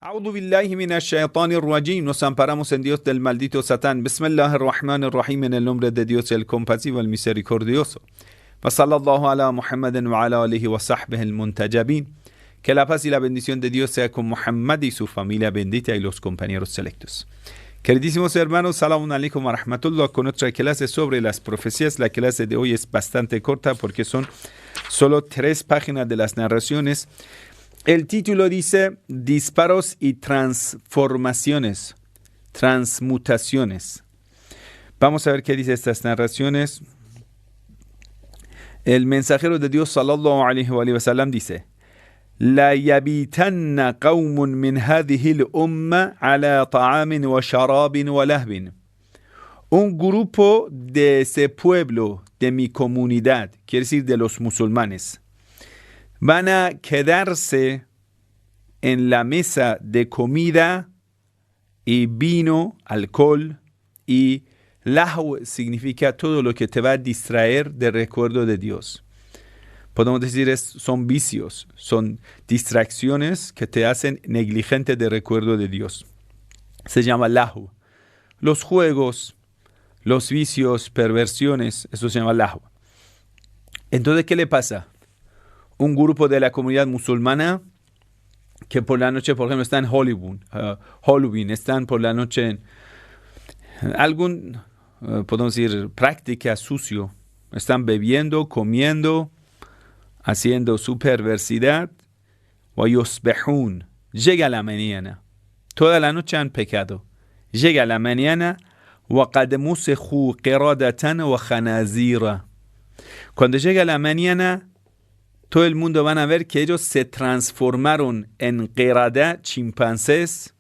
A'udhu billahi minash shaitanir rajim. Nos amparamos en Dios del maldito Satán. Bismillahir Rahmanir Rahim. En el nombre de Dios, el compasivo, el misericordioso. Wa sallallahu ala Muhammadin wa ala alihi wa sahbihi al-muntajabin. Que la paz y la bendición de Dios sea con Muhammad y su familia bendita y los compañeros selectos. Queridísimos hermanos, salamun alaikum wa rahmatullah, con otra clase sobre las profecías. La clase de hoy es bastante corta porque son solo 3 páginas de las narraciones. El título dice disparos y transformaciones, transmutaciones. Vamos a ver qué dice estas narraciones. El mensajero de Dios sallallahu alaihi wa sallam dice: La yabitanna qawmun min hadhihi al-umma ala ta'amin wa sharabin wa lahbin. Un grupo de ese pueblo, de mi comunidad, quiere decir de los musulmanes, van a quedarse en la mesa de comida y vino, alcohol, y lahu significa todo lo que te va a distraer del recuerdo de Dios. Podemos decir son vicios, son distracciones que te hacen negligente del recuerdo de Dios. Se llama lahu. Los juegos, los vicios, perversiones, eso se llama lahu. Entonces, ¿qué le pasa? Un grupo de la comunidad musulmana que por la noche, por ejemplo, está en Halloween, están por la noche en algún, podemos decir, práctica sucio. Están bebiendo, comiendo, haciendo su perversidad. وَيُصْبِحُونَ. Llega la mañana. Toda la noche han pecado. Llega la mañana. وَقَدْ مُسِخُوا قِرَادَةً وَخَنَازِيرًا. Cuando llega la mañana, todo el mundo van a ver que ellos se transformaron en qirada, chimpancés,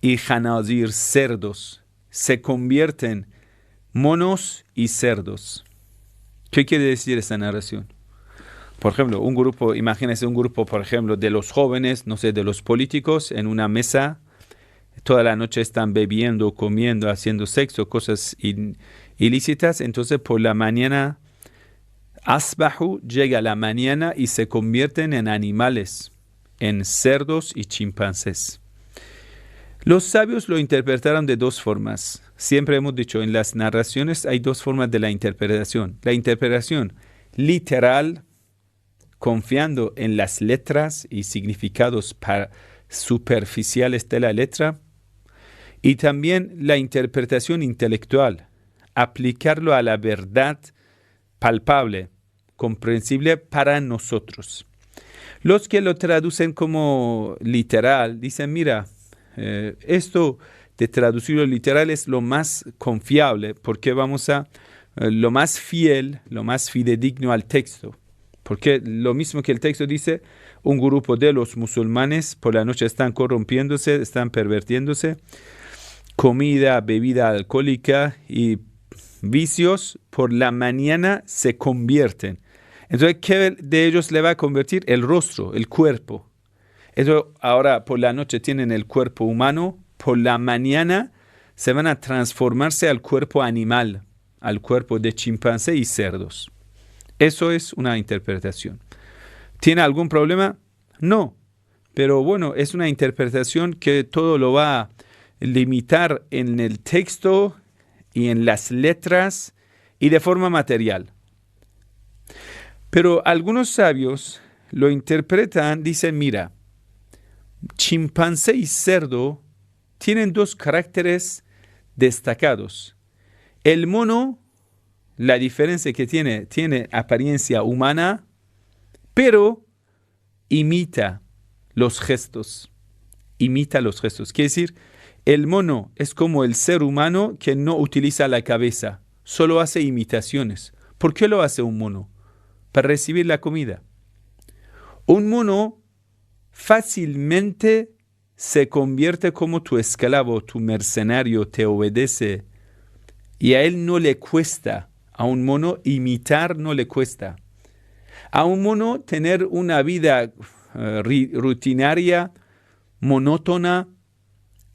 y khanazir, cerdos. Se convierten monos y cerdos. ¿Qué quiere decir esta narración? Por ejemplo, un grupo, imagínense un grupo, por ejemplo, de los jóvenes, no sé, de los políticos, en una mesa, toda la noche están bebiendo, comiendo, haciendo sexo, cosas ilícitas. Entonces, por la mañana, asbahu, llega la mañana y se convierten en animales, en cerdos y chimpancés. Los sabios lo interpretaron de 2 formas. Siempre hemos dicho, en las narraciones hay 2 formas de la interpretación. La interpretación literal, confiando en las letras y significados superficiales de la letra, y también la interpretación intelectual, aplicarlo a la verdad palpable, comprensible para nosotros. Los que lo traducen como literal dicen, mira, esto de traducirlo literal es lo más confiable, porque vamos a lo más fiel, lo más fidedigno al texto. Porque lo mismo que el texto dice, un grupo de los musulmanes por la noche están corrompiéndose, están pervirtiéndose, comida, bebida alcohólica y vicios por la mañana se convierten. Entonces, ¿qué de ellos le va a convertir? El rostro, el cuerpo. Entonces, ahora por la noche tienen el cuerpo humano, por la mañana se van a transformarse al cuerpo animal, al cuerpo de chimpancé y cerdos. Eso es una interpretación. ¿Tiene algún problema? No. Pero bueno, es una interpretación que todo lo va a limitar en el texto y en las letras y de forma material. Pero algunos sabios lo interpretan, dicen, mira, chimpancé y cerdo tienen 2 caracteres destacados. El mono, la diferencia que tiene apariencia humana, pero imita los gestos. Quiere decir, el mono es como el ser humano que no utiliza la cabeza, solo hace imitaciones. ¿Por qué lo hace un mono? Para recibir la comida. Un mono fácilmente se convierte como tu esclavo, tu mercenario, te obedece. Y a él no le cuesta, a un mono imitar no le cuesta. A un mono tener una vida rutinaria, monótona,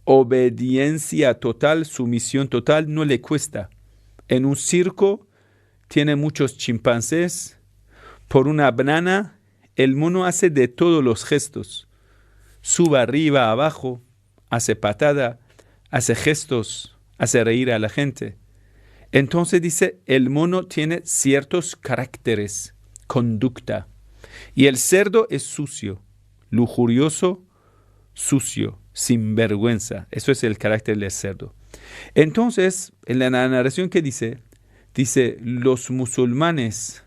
obediencia total, sumisión total, no le cuesta. En un circo tiene muchos chimpancés. Por una banana, el mono hace de todos los gestos. sube arriba, abajo, hace patada, hace gestos, hace reír a la gente. Entonces dice, el mono tiene ciertos caracteres, conducta. Y el cerdo es sucio, lujurioso, sucio, sin vergüenza. Eso es el carácter del cerdo. Entonces, en la narración que dice, los musulmanes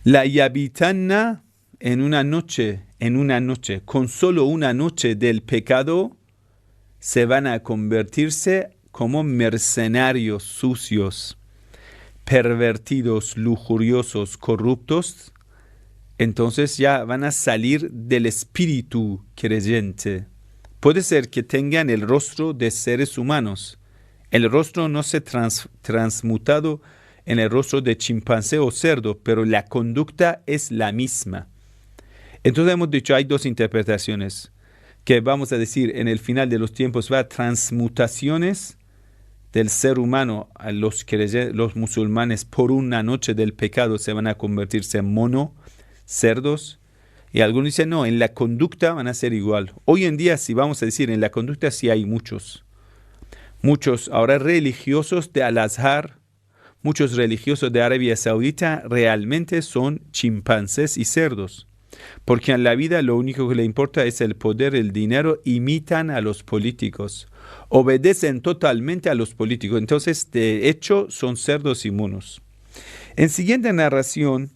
la yabitanna en una noche, con solo una noche del pecado, se van a convertirse como mercenarios sucios, pervertidos, lujuriosos, corruptos. Entonces ya van a salir del espíritu creyente. Puede ser que tengan el rostro de seres humanos. El rostro no se transmutado en el rostro de chimpancé o cerdo, pero la conducta es la misma. Entonces hemos dicho, hay dos interpretaciones, que vamos a decir, en el final de los tiempos va a transmutaciones del ser humano a los musulmanes por una noche del pecado se van a convertirse en mono, cerdos, y algunos dicen, no, en la conducta van a ser igual. Hoy en día, si vamos a decir, en la conducta sí hay muchos ahora religiosos de Al-Azhar, muchos religiosos de Arabia Saudita realmente son chimpancés y cerdos. Porque en la vida lo único que le importa es el poder, el dinero, imitan a los políticos, obedecen totalmente a los políticos. Entonces, de hecho, son cerdos y monos. En siguiente narración,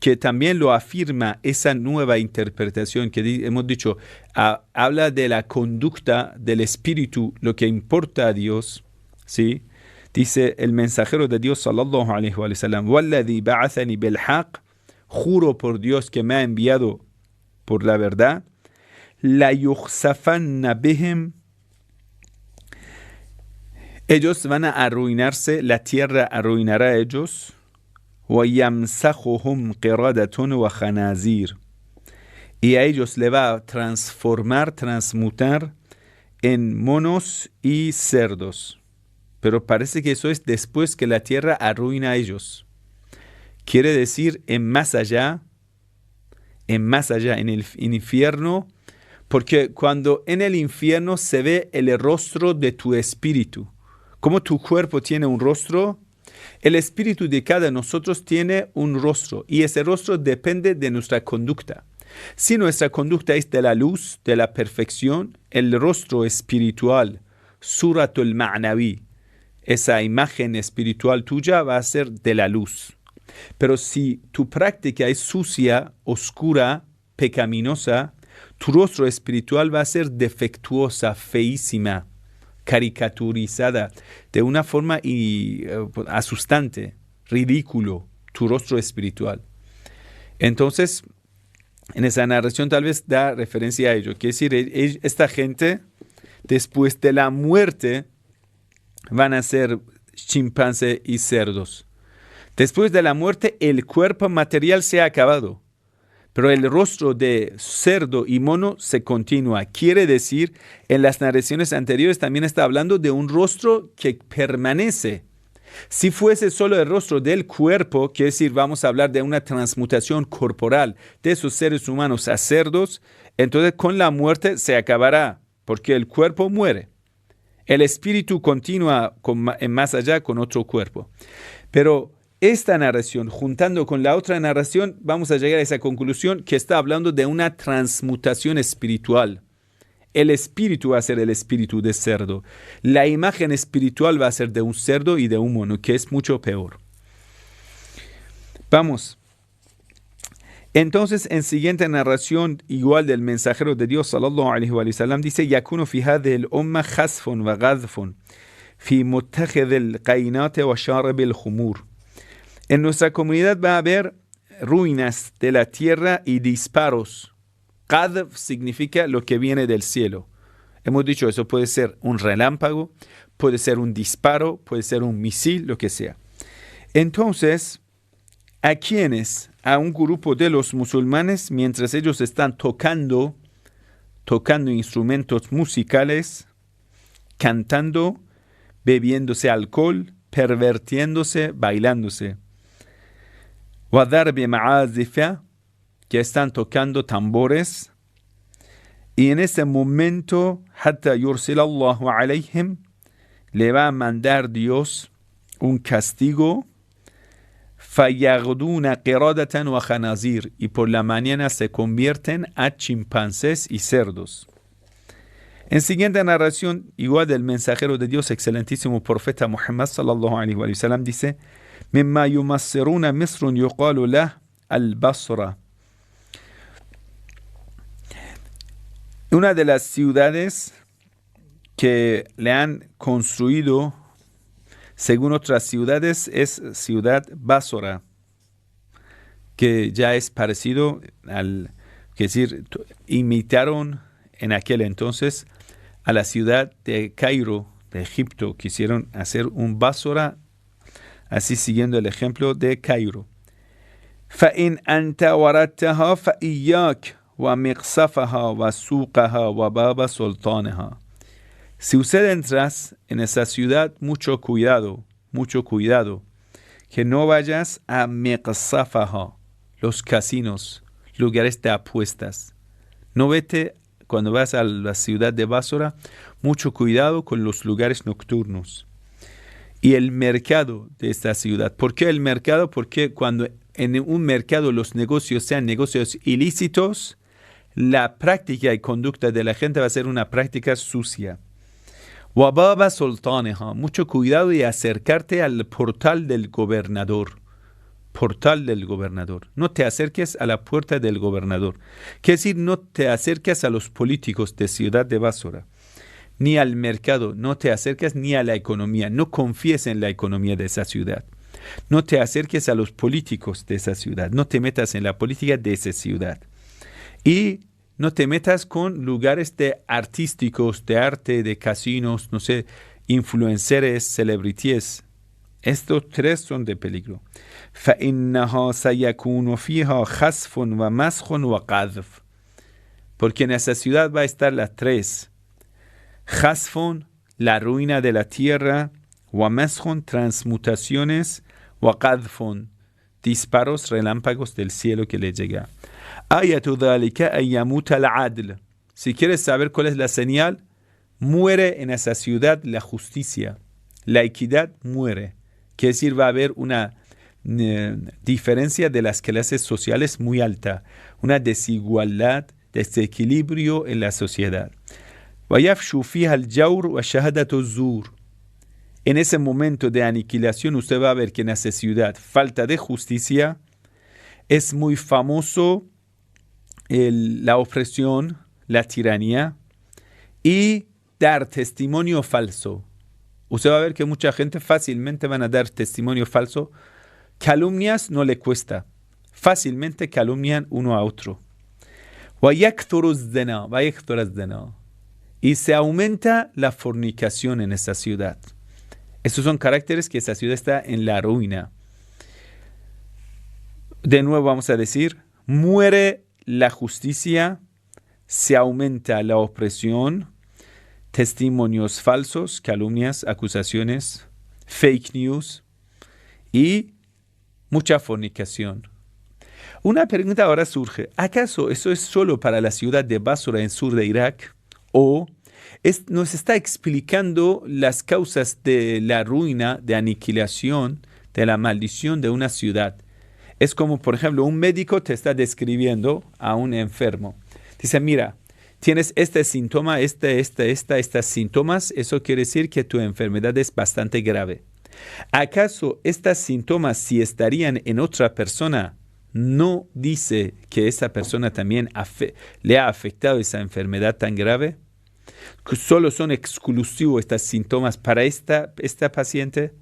que también lo afirma esa nueva interpretación que hemos dicho, habla de la conducta del espíritu, lo que importa a Dios, ¿sí? Dice el mensajero de Dios, sallallahu alaihi wa sallam, وَالَّذِي بَعَثَنِي بِالْحَقِّ, juro por Dios que me ha enviado por la verdad, la yukhsafanna bihim, ellos van a arruinarse, la tierra arruinará a ellos, wa yamsajuhum qiradatun wa khanazir, y a ellos le va a transmutar en monos y cerdos. Pero parece que eso es después que la tierra arruina a ellos. Quiere decir en más allá, en el infierno, porque cuando en el infierno se ve el rostro de tu espíritu, como tu cuerpo tiene un rostro, el espíritu de cada nosotros tiene un rostro, y ese rostro depende de nuestra conducta. Si nuestra conducta es de la luz, de la perfección, el rostro espiritual, suratul ma'nawi, esa imagen espiritual tuya va a ser de la luz. Pero si tu práctica es sucia, oscura, pecaminosa, tu rostro espiritual va a ser defectuosa, feísima, caricaturizada, de una forma asustante, ridículo, tu rostro espiritual. Entonces, en esa narración tal vez da referencia a ello. Quiere decir, esta gente, después de la muerte, van a ser chimpancés y cerdos. Después de la muerte, el cuerpo material se ha acabado, pero el rostro de cerdo y mono se continúa. Quiere decir, en las narraciones anteriores también está hablando de un rostro que permanece. Si fuese solo el rostro del cuerpo, quiere decir, vamos a hablar de una transmutación corporal de esos seres humanos a cerdos, entonces con la muerte se acabará, porque el cuerpo muere. El espíritu continúa más allá con otro cuerpo. Pero esta narración, juntando con la otra narración, vamos a llegar a esa conclusión que está hablando de una transmutación espiritual. El espíritu va a ser el espíritu de cerdo. La imagen espiritual va a ser de un cerdo y de un mono, que es mucho peor. Vamos. Entonces, en siguiente narración, igual del mensajero de Dios, sallallahu alaihi wa sallam, dice, yakunu fi hadhihi al-umma khasfun wa ghadfun fi muttakhidh al-qainat wa sharib al-khumur. En nuestra comunidad va a haber ruinas de la tierra y disparos. Qadf significa lo que viene del cielo. Hemos dicho, eso puede ser un relámpago, puede ser un disparo, puede ser un misil, lo que sea. Entonces, ¿a quiénes? A un grupo de los musulmanes, mientras ellos están tocando instrumentos musicales, cantando, bebiéndose alcohol, pervertiéndose, bailándose. Wadarbi ma'azifa, que están tocando tambores, Y en ese momento, hatta yursilallahu alayhim, le va a mandar Dios un castigo, fayaghduna qiradatan wa khanazir, y por la mañana se convierten a chimpancés y cerdos. En siguiente narración, igual del mensajero de Dios, excelentísimo profeta Muhammad sallallahu alaihi wa sallam, dice: mimma yumassiruna misrun yuqalu lah al-Basra. Una de las ciudades que le han construido, según otras ciudades, es ciudad Basra, que ya es parecido al, es decir, imitaron en aquel entonces a la ciudad de Cairo, de Egipto. Quisieron hacer un Basra, así siguiendo el ejemplo de Cairo. فَإِنْ أَنْتَ وَرَدْتَهَا فَإِيَّاكَ وَمِقْصَفَهَا وَسُوقَهَا وَبَابَ سُلْطَانِهَا. Si usted entras en esa ciudad, mucho cuidado, que no vayas a Miqsafaha, los casinos, lugares de apuestas. No vete, cuando vas a la ciudad de Basra, mucho cuidado con los lugares nocturnos. Y el mercado de esta ciudad. ¿Por qué el mercado? Porque cuando en un mercado los negocios sean negocios ilícitos, la práctica y conducta de la gente va a ser una práctica sucia. Wababa sultaneha, mucho cuidado y acercarte al portal del gobernador. Portal del gobernador. No te acerques a la puerta del gobernador. Quiere decir, no te acerques a los políticos de Ciudad de Basra, ni al mercado, no te acerques ni a la economía. No confíes en la economía de esa ciudad. No te acerques a los políticos de esa ciudad. No te metas en la política de esa ciudad. Y no te metas con lugares artísticos, de arte, de casinos, no sé, influencers, celebrities. Estos tres son de peligro. فَإِنَّهَا سَيَكُونُ فِيهَا خَسْفٌ وَمَسْخٌ وَقَذْفٌ. Porque en esa ciudad va a estar las tres. Khasfun, la ruina de la tierra. Wamashun, transmutaciones. Waqadfun, disparos, relámpagos del cielo que le llega. Ayatu dhalika ayyamuta al-adl. Si quieres saber cuál es la señal, muere en esa ciudad la justicia. La equidad muere. Quiere decir, va a haber una diferencia de las clases sociales muy alta. Una desigualdad, desequilibrio en la sociedad. وَيَفْشُ فِيهَا الْجَوْرُ وَشَهَدَةُ الزُّورِ. En ese momento de aniquilación, usted va a ver que en esa ciudad, falta de justicia, es muy famoso la opresión, la tiranía y dar testimonio falso. Usted va a ver que mucha gente fácilmente van a dar testimonio falso. Calumnias no le cuesta. Fácilmente calumnian uno a otro. وَيَكْثُرُ الزَّنَا. Y se aumenta la fornicación en esa ciudad. Estos son caracteres que esa ciudad está en la ruina. De nuevo vamos a decir, muere la justicia, se aumenta la opresión, testimonios falsos, calumnias, acusaciones, fake news y mucha fornicación. Una pregunta ahora surge, ¿acaso eso es solo para la ciudad de Basra en sur de Irak? ¿O nos está explicando las causas de la ruina, de aniquilación, de la maldición de una ciudad? Es como, por ejemplo, un médico te está describiendo a un enfermo. Dice, mira, tienes este síntoma, estos síntomas, eso quiere decir que tu enfermedad es bastante grave. ¿Acaso estos síntomas, si estarían en otra persona, no dice que esa persona también le ha afectado esa enfermedad tan grave? ¿Que solo son exclusivos estos síntomas para esta paciente?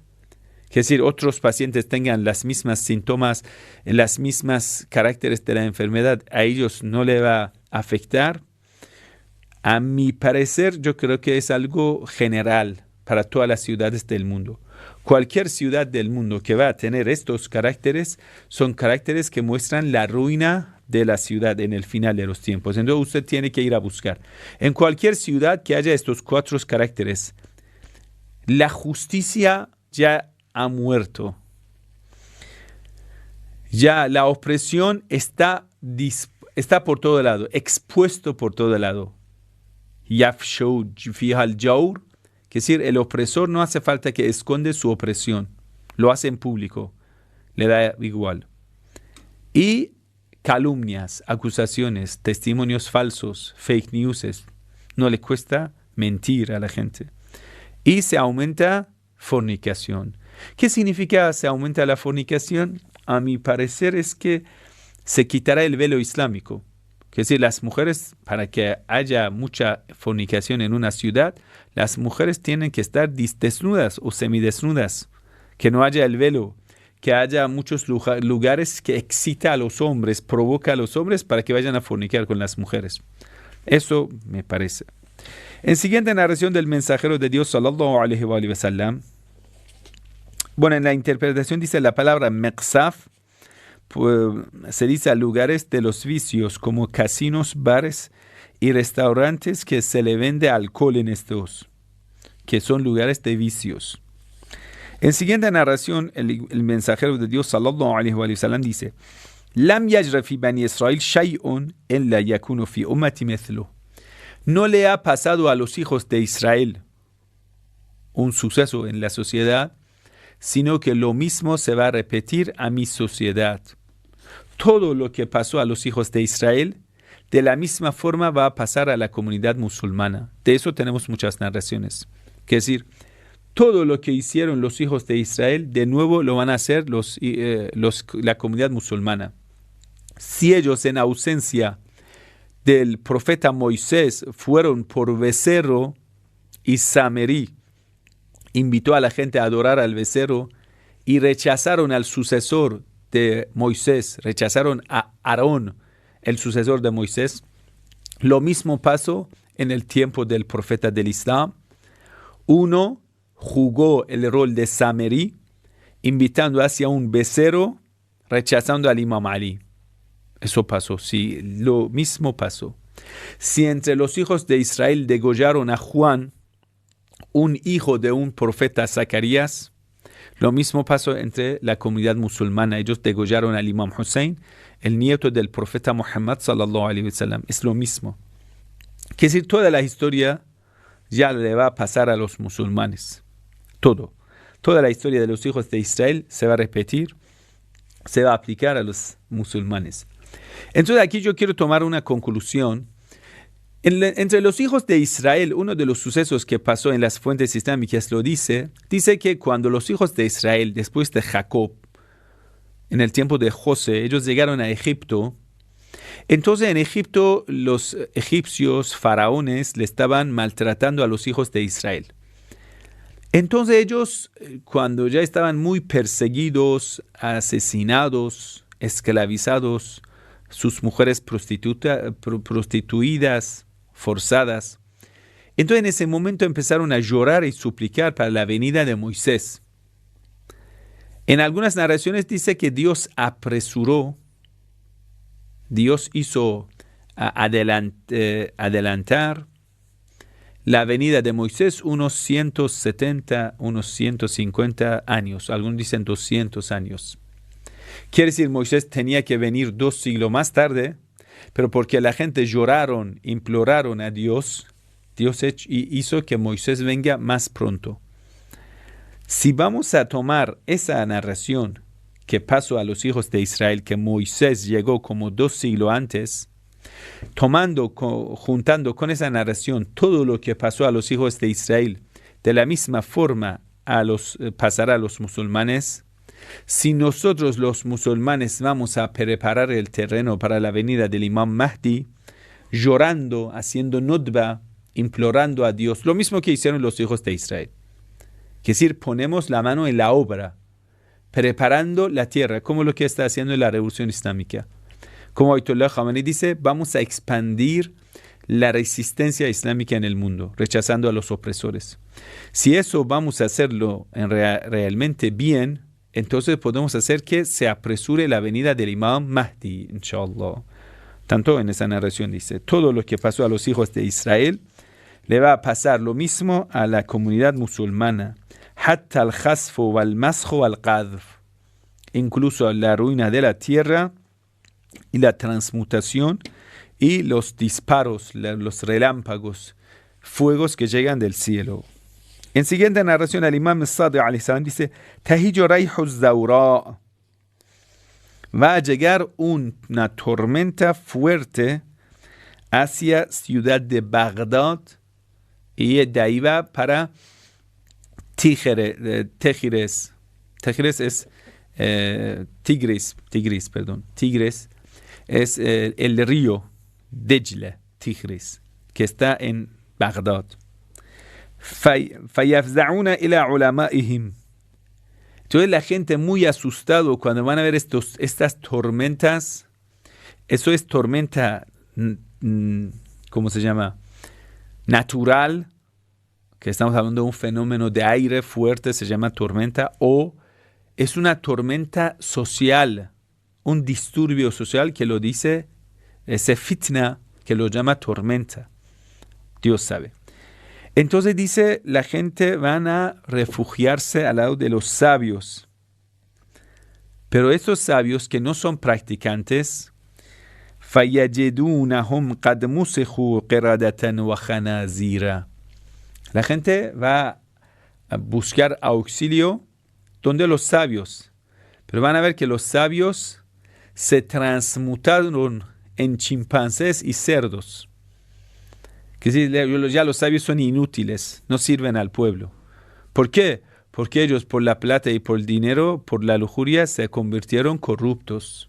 Es decir, otros pacientes tengan las mismas síntomas, las mismas caracteres de la enfermedad, ¿a ellos no le va a afectar? A mi parecer, yo creo que es algo general para todas las ciudades del mundo. Cualquier ciudad del mundo que va a tener estos caracteres son caracteres que muestran la ruina de la ciudad en el final de los tiempos. Entonces usted tiene que ir a buscar. En cualquier ciudad que haya estos cuatro caracteres, la justicia ya ha muerto. Ya la opresión está por todo lado, expuesto por todo lado. yafshu fiha al-jawr, que es decir, el opresor no hace falta que esconde su opresión, lo hace en público, le da igual. Y calumnias, acusaciones, testimonios falsos, fake news, no le cuesta mentir a la gente. Y se aumenta fornicación. ¿Qué significa se aumenta la fornicación? A mi parecer es que se quitará el velo islámico. Es decir, las mujeres, para que haya mucha fornicación en una ciudad, las mujeres tienen que estar desnudas o semidesnudas, que no haya el velo, que haya muchos lugares que excita a los hombres, provoca a los hombres para que vayan a fornicar con las mujeres. Eso me parece. En siguiente narración del mensajero de Dios, sallallahu alaihi wa sallam, bueno, en la interpretación dice la palabra meqsaf, pues, se dice a lugares de los vicios como casinos, bares y restaurantes que se le vende alcohol en estos, que son lugares de vicios. En siguiente narración, el mensajero de Dios, sallallahu alaihi wa sallam, dice: Lam yajra fi bani Israel shay'un illa yakunu fi ummati mithlu. No le ha pasado a los hijos de Israel un suceso en la sociedad, sino que lo mismo se va a repetir a mi sociedad. Todo lo que pasó a los hijos de Israel, de la misma forma va a pasar a la comunidad musulmana. De eso tenemos muchas narraciones. Es decir, todo lo que hicieron los hijos de Israel, de nuevo lo van a hacer la comunidad musulmana. Si ellos en ausencia del profeta Moisés fueron por becerro y Samerí invitó a la gente a adorar al becerro y rechazaron al sucesor de Moisés, rechazaron a Aarón, el sucesor de Moisés, lo mismo pasó en el tiempo del profeta del Islam. Uno jugó el rol de Samerí, invitando hacia un becerro, rechazando al Imam Ali. Eso pasó, sí, lo mismo pasó. Si entre los hijos de Israel degollaron a Juan, un hijo de un profeta Zacarías, lo mismo pasó entre la comunidad musulmana. Ellos degollaron al Imam Hussein, el nieto del profeta Muhammad sallallahu alaihi wasallam. Es lo mismo. Que decir, toda la historia ya le va a pasar a los musulmanes. Todo. Toda la historia de los hijos de Israel se va a repetir, se va a aplicar a los musulmanes. Entonces aquí yo quiero tomar una conclusión. Entre los hijos de Israel, uno de los sucesos que pasó en las fuentes islámicas lo dice que cuando los hijos de Israel, después de Jacob, en el tiempo de José, ellos llegaron a Egipto, entonces en Egipto los egipcios, faraones, le estaban maltratando a los hijos de Israel. Entonces ellos, cuando ya estaban muy perseguidos, asesinados, esclavizados, sus mujeres prostituidas, forzadas, entonces en ese momento empezaron a llorar y suplicar para la venida de Moisés. En algunas narraciones dice que Dios apresuró, Dios hizo adelantar la venida de Moisés unos 170, unos 150 años, algunos dicen 200 años. Quiere decir, Moisés tenía que venir 2 siglos más tarde, pero porque la gente lloraron, imploraron a Dios, Dios hizo que Moisés venga más pronto. Si vamos a tomar esa narración que pasó a los hijos de Israel, que Moisés llegó como 2 siglos antes, juntando con esa narración todo lo que pasó a los hijos de Israel, de la misma forma pasará a los musulmanes. Si nosotros los musulmanes vamos a preparar el terreno para la venida del Imam Mahdi, llorando, haciendo nudba, implorando a Dios, lo mismo que hicieron los hijos de Israel. Es decir, ponemos la mano en la obra, preparando la tierra, como lo que está haciendo la Revolución Islámica. Como Ayatollah Khamenei dice, vamos a expandir la resistencia islámica en el mundo, rechazando a los opresores. Si eso vamos a hacerlo realmente bien, entonces podemos hacer que se apresure la venida del Imam Mahdi, inshallah. Tanto en esa narración dice, todo lo que pasó a los hijos de Israel le va a pasar lo mismo a la comunidad musulmana. Hatta al-khasfu wal-mashu wal-qadf. Incluso la ruina de la tierra y la transmutación y los disparos, los relámpagos, fuegos que llegan del cielo. En siguiente narración, el imam Sadiq alayhi salam dice, Tahiju rayhu zawra. Va a llegar una tormenta fuerte hacia ciudad de Bagdad y de ahí va para Tigres. Tigres es Tigris, es el río Dejle, Tigris, que está en Bagdad. Fayafza'una ila ulama'ihim. Entonces la gente muy asustado cuando van a ver estas tormentas. Eso es tormenta, ¿cómo se llama? Natural, que estamos hablando de un fenómeno de aire fuerte, se llama tormenta, o es una tormenta social, un disturbio social que lo dice, ese fitna que lo llama tormenta. Dios sabe. Entonces dice, la gente van a refugiarse al lado de los sabios. Pero estos sabios que no son practicantes, فَيَجِدُونَهُمْ قَدْ مُسِخُوا قِرَدَةً وَخَنَازِيرًا. La gente va a buscar auxilio donde los sabios. Pero van a ver que los sabios se transmutaron en chimpancés y cerdos. Que ya los sabios son inútiles, no sirven al pueblo. ¿Por qué? Porque ellos por la plata y por el dinero, por la lujuria, se convirtieron corruptos.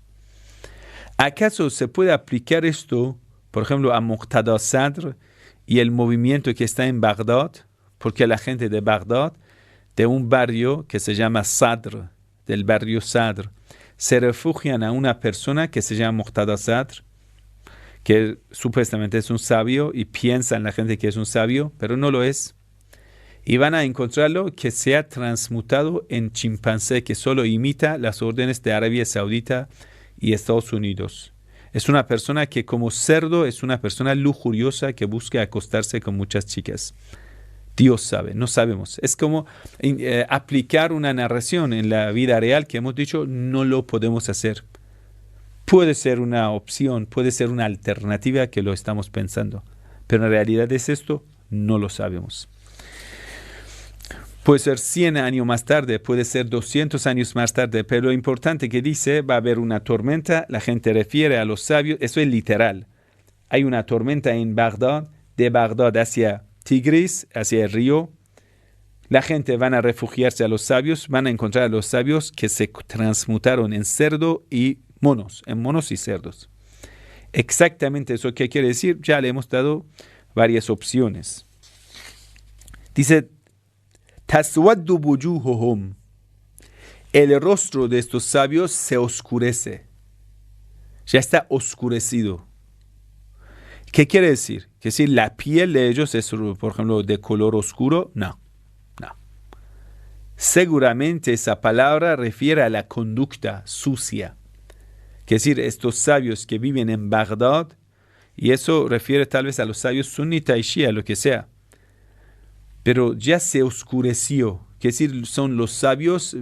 ¿Acaso se puede aplicar esto, por ejemplo, a Muqtada Sadr y el movimiento que está en Bagdad? Porque la gente de Bagdad, de un barrio que se llama Sadr, del barrio Sadr, se refugian a una persona que se llama Muqtada Sadr, que supuestamente es un sabio y piensan la gente que es un sabio, pero no lo es. Y van a encontrarlo que se ha transmutado en chimpancé, que solo imita las órdenes de Arabia Saudita y Estados Unidos. Es una persona que como cerdo es una persona lujuriosa que busca acostarse con muchas chicas. Dios sabe, no sabemos. Es como aplicar una narración en la vida real que hemos dicho no lo podemos hacer. Puede ser una opción, puede ser una alternativa que lo estamos pensando. Pero en realidad es esto, no lo sabemos. Puede ser 100 años más tarde, puede ser 200 años más tarde, pero lo importante que dice, va a haber una tormenta, la gente refiere a los sabios, eso es literal. Hay una tormenta en Bagdad, de Bagdad hacia Tigris, hacia el río. La gente van a refugiarse a los sabios, van a encontrar a los sabios que se transmutaron en cerdo y monos, en monos y cerdos. Exactamente eso que quiere decir, ya le hemos dado varias opciones. Dice, taswaddu wujuhuhum. El rostro de estos sabios se oscurece. Ya está oscurecido. ¿Qué quiere decir? ¿Que si la piel de ellos es, por ejemplo, de color oscuro? No. Seguramente esa palabra refiere a la conducta sucia. Es decir, estos sabios que viven en Bagdad, y eso refiere tal vez a los sabios sunita y shia, lo que sea. Pero ya se oscureció, es decir, son los sabios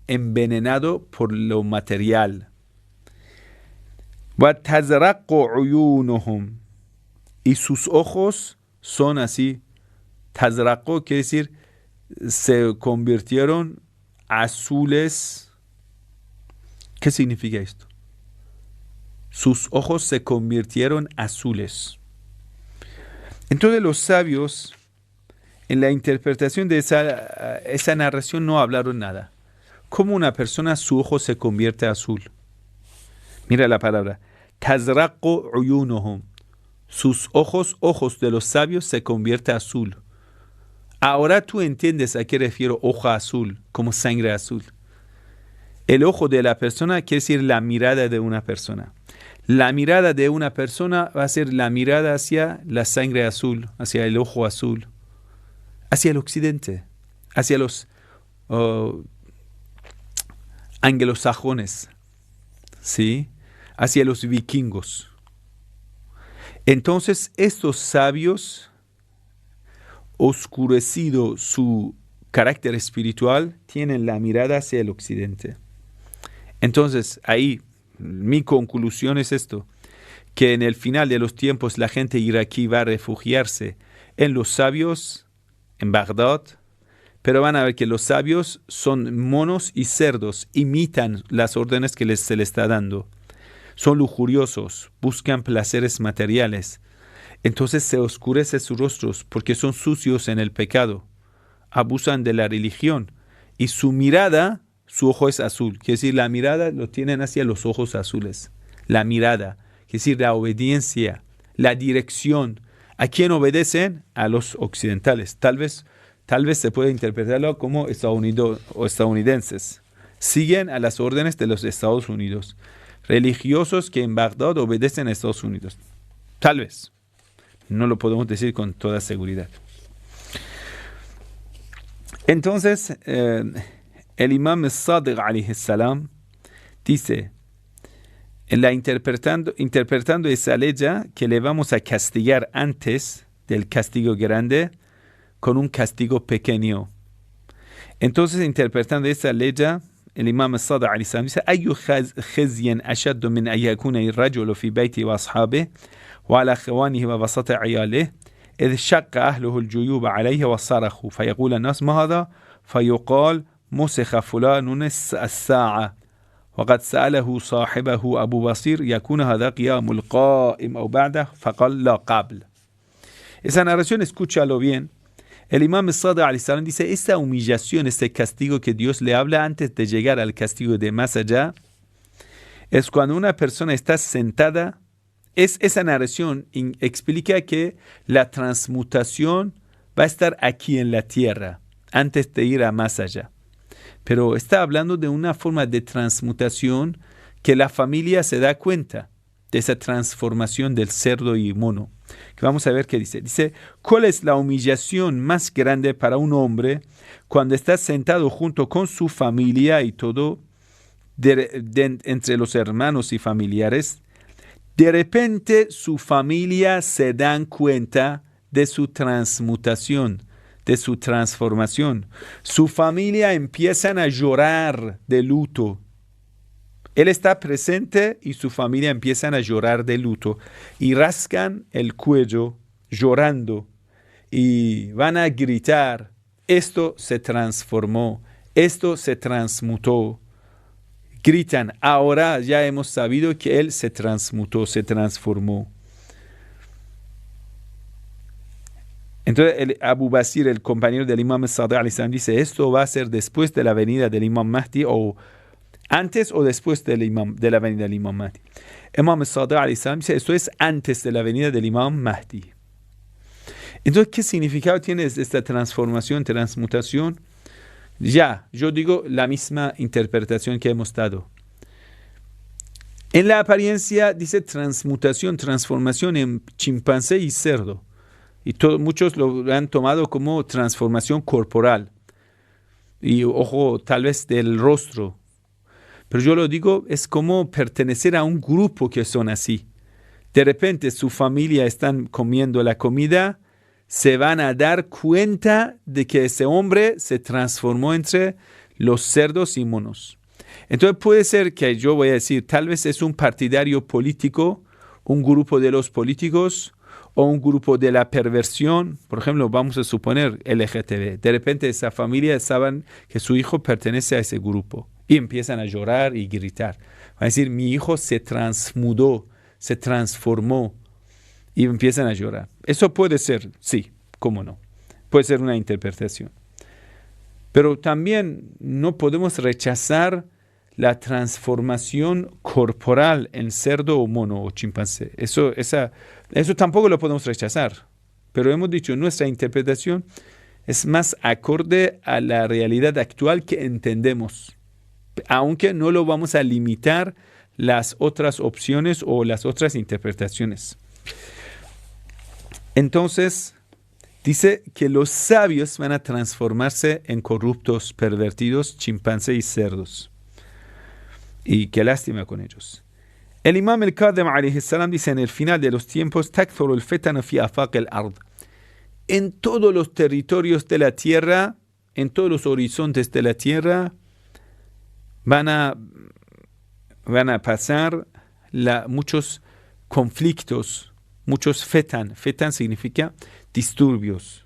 envenenados por lo material. وَتَزْرَقُ عُيُونُهُمْ. Y sus ojos son así. Tazraqo quiere decir, se convirtieron azules. ¿Qué significa esto? Sus ojos se convirtieron azules. Entonces los sabios, en la interpretación de esa narración, no hablaron nada. ¿Cómo una persona, su ojo se convierte azul? Mira la palabra. Tazraqu uyunuhum. Sus ojos de los sabios se convierte azul. Ahora tú entiendes a qué refiero ojo azul, como sangre azul. El ojo de la persona quiere decir la mirada de una persona. La mirada de una persona va a ser la mirada hacia la sangre azul, hacia el ojo azul, hacia el occidente, hacia los anglosajones, ¿sí? Hacia los vikingos. Entonces estos sabios, oscurecido su carácter espiritual, tienen la mirada hacia el occidente. Entonces ahí mi conclusión es esto, que en el final de los tiempos la gente iraquí va a refugiarse en los sabios, en Bagdad, pero van a ver que los sabios son monos y cerdos, imitan las órdenes que se les está dando. Son lujuriosos, buscan placeres materiales. Entonces se oscurece sus rostros porque son sucios en el pecado. Abusan de la religión. Y su mirada, su ojo es azul. Quiere decir, la mirada lo tienen hacia los ojos azules. La mirada, quiere decir, la obediencia, la dirección. ¿A quién obedecen? A los occidentales. Tal vez se puede interpretarlo como estadounidenses. Siguen a las órdenes de los Estados Unidos. Religiosos que en Bagdad obedecen a Estados Unidos. Tal vez. No lo podemos decir con toda seguridad. Entonces, el imam Sadiq alayhi salam dice, interpretando esa ley que le vamos a castigar antes del castigo grande con un castigo pequeño. Entonces, interpretando esa ley, el imam Sadiq alayhi salam dice, أي خزي أشد من أن يكون الرجل في بيته وأصحابه وعلى خوانه ووسط عياله إذ شق أهله الجيوب عليه وصرخوا فيقول الناس ما هذا فيقال مسخ فلان الساعة وقد سأله صاحبه أبو بصير يكون هذا قيام القائم أو بعده فقال لا قبل. Esa narración, escúchalo bien. El imam Sadiq alayhi salam dice, esta humillación, este castigo que Dios le habla antes de llegar al castigo de más allá, es cuando una persona está sentada. Esa narración explica que la transmutación va a estar aquí en la tierra, antes de ir a más allá. Pero está hablando de una forma de transmutación que la familia se da cuenta de esa transformación del cerdo y mono. Que vamos a ver qué dice. Dice, ¿cuál es la humillación más grande para un hombre cuando está sentado junto con su familia y todo, entre los hermanos y familiares? De repente su familia se dan cuenta de su transmutación, de su transformación. Su familia empiezan a llorar de luto. Él está presente y su familia empiezan a llorar de luto y rascan el cuello llorando y van a gritar, esto se transformó, esto se transmutó. Gritan, ahora ya hemos sabido que él se transmutó, se transformó. Entonces Abu Basir, el compañero del imam Sadiq alayhi salam, dice, esto va a ser después de la venida del imam Mahdi, o antes o después de la venida del imam Mahdi. Imam Sadiq alayhi salam dice, esto es antes de la venida del imam Mahdi. Entonces, ¿qué significado tiene esta transformación, transmutación? Ya, yo digo la misma interpretación que hemos dado. En la apariencia dice transmutación, transformación en chimpancé y cerdo. Y muchos lo han tomado como transformación corporal. Y ojo, tal vez del rostro. Pero yo lo digo, es como pertenecer a un grupo que son así. De repente su familia están comiendo la comida, se van a dar cuenta de que ese hombre se transformó entre los cerdos y monos. Entonces puede ser que yo voy a decir, tal vez es un partidario político, un grupo de los políticos o un grupo de la perversión. Por ejemplo, vamos a suponer LGTB. De repente esa familia saben que su hijo pertenece a ese grupo y empiezan a llorar y gritar. Van a decir, mi hijo se transmudó, se transformó. Y empiezan a llorar. Eso puede ser, sí, cómo no. Puede ser una interpretación. Pero también no podemos rechazar la transformación corporal en cerdo o mono o chimpancé. Eso tampoco lo podemos rechazar. Pero hemos dicho, nuestra interpretación es más acorde a la realidad actual que entendemos. Aunque no lo vamos a limitar las otras opciones o las otras interpretaciones. Entonces, dice que los sabios van a transformarse en corruptos, pervertidos, chimpancés y cerdos. Y qué lástima con ellos. El imam al-Kadhim alayhi salam dice, en el final de los tiempos, takthuru al-fitan fi afaq al-ard. En todos los territorios de la tierra, en todos los horizontes de la tierra, van a pasar muchos conflictos, muchos fetan. Fetan significa disturbios.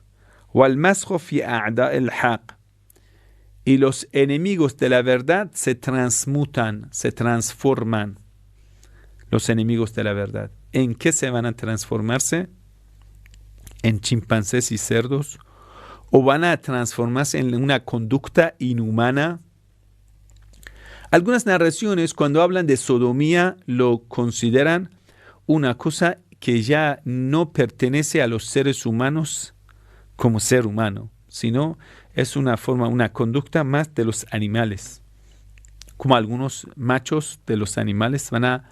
وَالْمَسْخُ فِي أَعْدَاءِ الْحَقِّ. Y los enemigos de la verdad se transmutan, se transforman. Los enemigos de la verdad. ¿En qué se van a transformarse? ¿En chimpancés y cerdos? ¿O van a transformarse en una conducta inhumana? Algunas narraciones, cuando hablan de sodomía, lo consideran una cosa que ya no pertenece a los seres humanos como ser humano, sino es una forma, una conducta más de los animales. Como algunos machos de los animales van a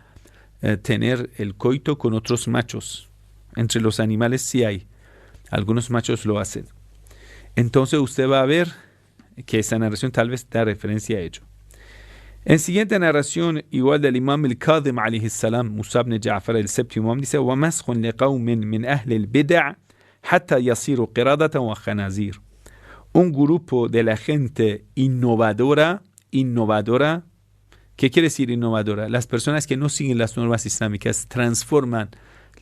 tener el coito con otros machos. Entre los animales sí hay. Algunos machos lo hacen. Entonces usted va a ver que esa narración tal vez da referencia a ello. En siguiente narración, igual del imam al-Kadhim alayhi salam, Musa ibn Ja'far el-séptimo imam, dice وَمَسْخٌ لِقَوْمٍ مِنْ أَهْلِ الْبِدَعِ حَتَّى يَصِيرُ قِرَادَةً وَخَنَازِيرَ. Un grupo de la gente innovadora, ¿qué quiere decir innovadora? Las personas que no siguen las normas islámicas transforman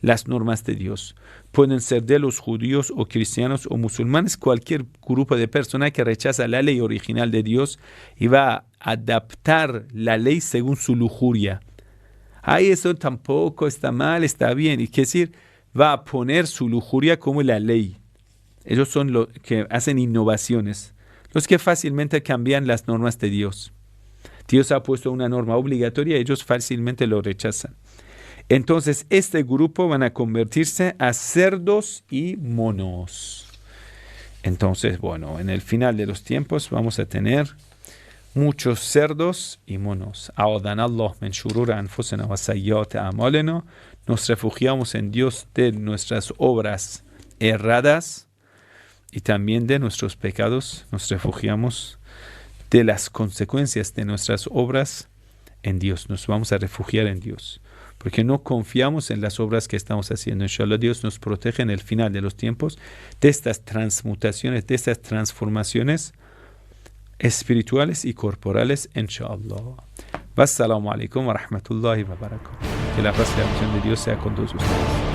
las normas de Dios. Pueden ser de los judíos o cristianos o musulmanes, cualquier grupo de personas que rechaza la ley original de Dios y va a adaptar la ley según su lujuria. Eso tampoco está mal, está bien. Y quiere decir, va a poner su lujuria como la ley. Ellos son los que hacen innovaciones, los que fácilmente cambian las normas de Dios. Dios ha puesto una norma obligatoria, ellos fácilmente lo rechazan. Entonces, este grupo van a convertirse a cerdos y monos. Entonces, bueno, en el final de los tiempos vamos a tener muchos cerdos y monos. A'adhanallah min shururi anfusina wa sayyiati a'malina. Nos refugiamos en Dios de nuestras obras erradas y también de nuestros pecados. Nos refugiamos de las consecuencias de nuestras obras en Dios. Nos vamos a refugiar en Dios, porque no confiamos en las obras que estamos haciendo. Inshallah, Dios nos protege en el final de los tiempos de estas transmutaciones, de estas transformaciones espirituales y corporales, inshallah. Wassalamu alaikum wa rahmatullahi wa barakatuh. Que la paz y la bendición de Dios sea con todos ustedes.